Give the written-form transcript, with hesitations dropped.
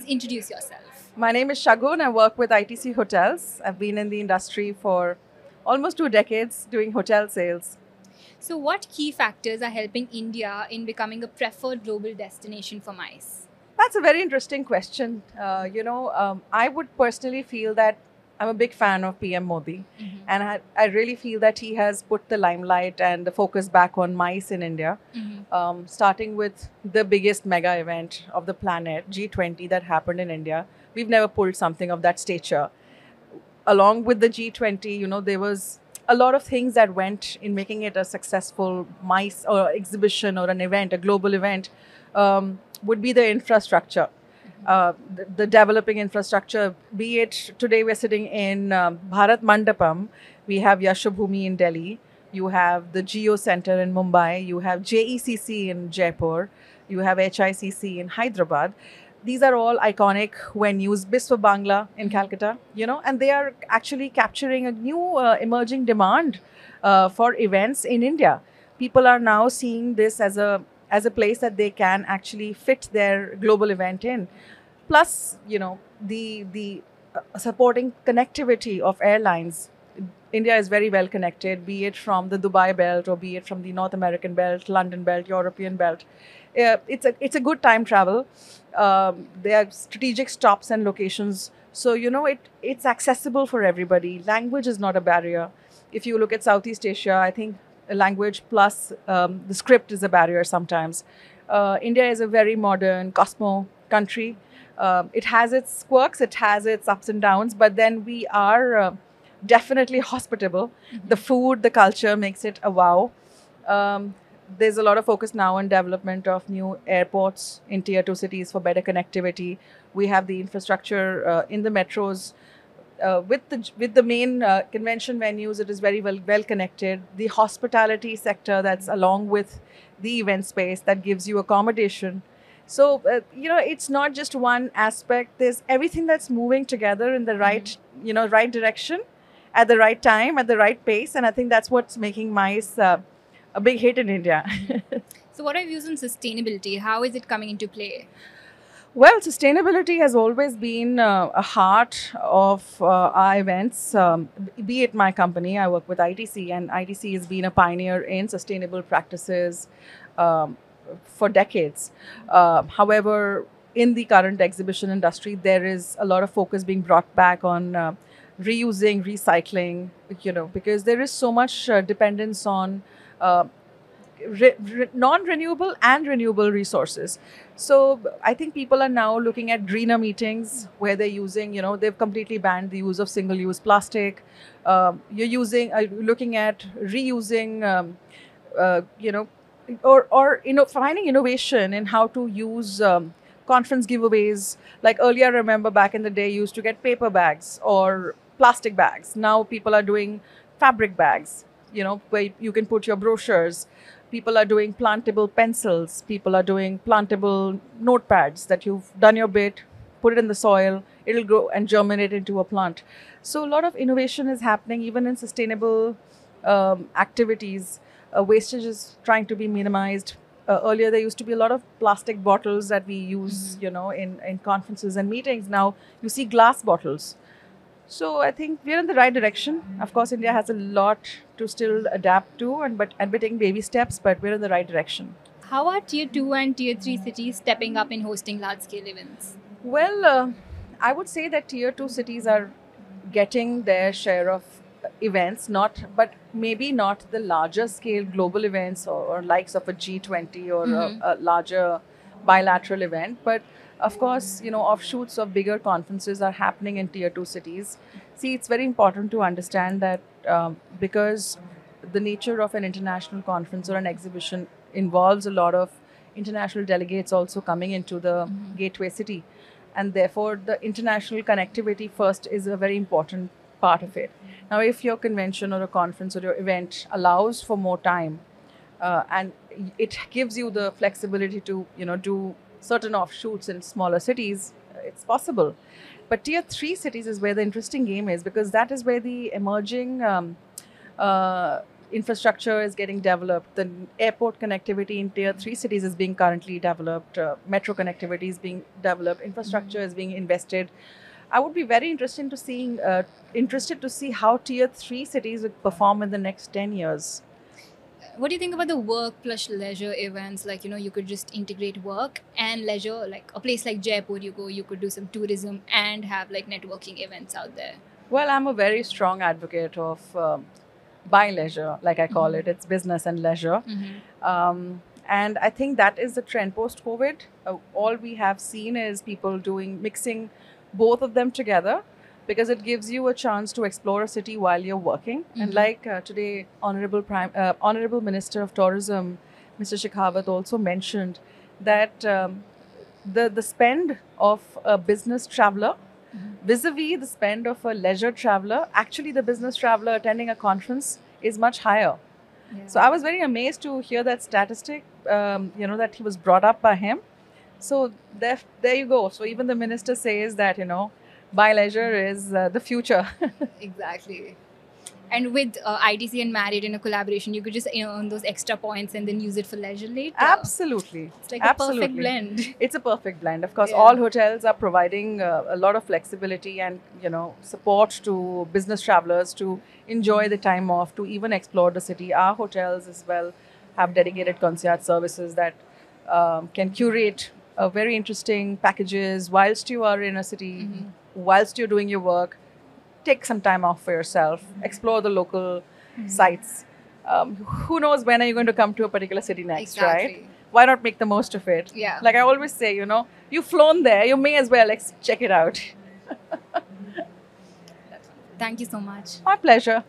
introduce yourself. My name is Shagun. I work with ITC Hotels. I've been in the industry for almost 2 decades doing hotel sales. So, what key factors are helping India in becoming a preferred global destination for MICE? That's a very interesting question. I would personally feel that I'm a big fan of PM Modi, and I really feel that he has put the limelight and the focus back on MICE in India, starting with the biggest mega event of the planet, G20, that happened in India. We've never pulled something of that stature. Along with the G20, there was a lot of things that went in making it a successful MICE or exhibition or an event, a global event, would be the infrastructure, the developing infrastructure. Be it today we're sitting in Bharat Mandapam, we have Yashobhumi in Delhi, you have the Geo Center in Mumbai, you have JECC in Jaipur, you have HICC in Hyderabad. These are all iconic venues. Biswa Bangla in Calcutta, and they are actually capturing a new emerging demand for events in India. People are now seeing this as a place that they can actually fit their global event in. Plus, the supporting connectivity of airlines. India is very well connected, be it from the Dubai belt or be it from the North American belt, London belt, European belt. It's a good time travel. There are strategic stops and locations, so it's accessible for everybody. Language is not a barrier. If you look at Southeast Asia, I think a language plus the script is a barrier sometimes. India is a very modern Cosmo country. It has its quirks, it has its ups and downs, but then we are definitely hospitable. The food, the culture makes it a wow. There's a lot of focus now on development of new airports in tier 2 cities for better connectivity. We have the infrastructure in the metros. With the main convention venues, it is very well connected. The hospitality sector, that's along with the event space, that gives you accommodation. So it's not just one aspect. There's everything that's moving together in the right direction, at the right time, at the right pace, and I think that's what's making MICE a big hit in India. So, what are your views on sustainability? How is it coming into play? Well, sustainability has always been a heart of our events. Be it my company, I work with ITC, and ITC has been a pioneer in sustainable practices um, for decades. However, in the current exhibition industry, there is a lot of focus being brought back on reusing, recycling, because there is so much dependence on uh, non-renewable and renewable resources. So I think people are now looking at greener meetings where they're using, they've completely banned the use of single-use plastic. Looking at reusing, you know, or finding innovation in how to use conference giveaways. Like earlier, I remember back in the day, you used to get paper bags or plastic bags. Now people are doing fabric bags, where you can put your brochures. People are doing plantable pencils. People are doing plantable notepads that you've done your bit, put it in the soil, it'll grow and germinate into a plant. So a lot of innovation is happening even in sustainable activities. Wastage is trying to be minimized. Earlier, there used to be a lot of plastic bottles that we use, in conferences and meetings. Now you see glass bottles. So I think we're in the right direction. Of course, India has a lot to still adapt to, and we're taking baby steps, but we're in the right direction. How are tier 2 and tier 3 cities stepping up in hosting large scale events? Well, I would say that tier 2 cities are getting their share of events, but maybe not the larger scale global events or likes of a G20 or a larger bilateral event. But of course, offshoots of bigger conferences are happening in tier 2 cities. See, it's very important to understand that because the nature of an international conference or an exhibition involves a lot of international delegates also coming into the gateway city. And therefore, the international connectivity first is a very important part of it. Now, if your convention or a conference or your event allows for more time, and it gives you the flexibility to do certain offshoots in smaller cities, it's possible. But tier 3 cities is where the interesting game is, because that is where the emerging uh, infrastructure is getting developed. The airport connectivity in tier 3 cities is being currently developed. Metro connectivity is being developed. Infrastructure is being invested. I would be very interested to see how tier 3 cities would perform in the next 10 years. What do you think about the work plus leisure events? Like, you could just integrate work and leisure. Like a place like Jaipur, you could do some tourism and have like networking events out there. Well, I'm a very strong advocate of buy leisure, like I call it. It's business and leisure. And I think that is the trend post-COVID. All we have seen is people mixing both of them together, because it gives you a chance to explore a city while you're working. And like today, Honorable Minister of Tourism, Mr. Shekhawat, also mentioned that the spend of a business traveler vis-a-vis the spend of a leisure traveler, actually the business traveler attending a conference is much higher. Yeah. So I was very amazed to hear that statistic, that he was brought up by him. So there you go. So even the minister says that, buy leisure is the future. Exactly. And with ITC and Marriott in a collaboration, you could just earn those extra points and then use it for leisure later. Absolutely. It's like a perfect blend. It's a perfect blend. Of course, Yeah. all hotels are providing a lot of flexibility and, support to business travelers to enjoy the time off, to even explore the city. Our hotels as well have dedicated concierge services that can curate very interesting packages whilst you are in a city, whilst you're doing your work. Take some time off for yourself, explore the local sites. Who knows when are you going to come to a particular city next, Exactly. right? Why not make the most of it? Yeah. Like I always say, you've flown there, you may as well check it out. Thank you so much. My pleasure.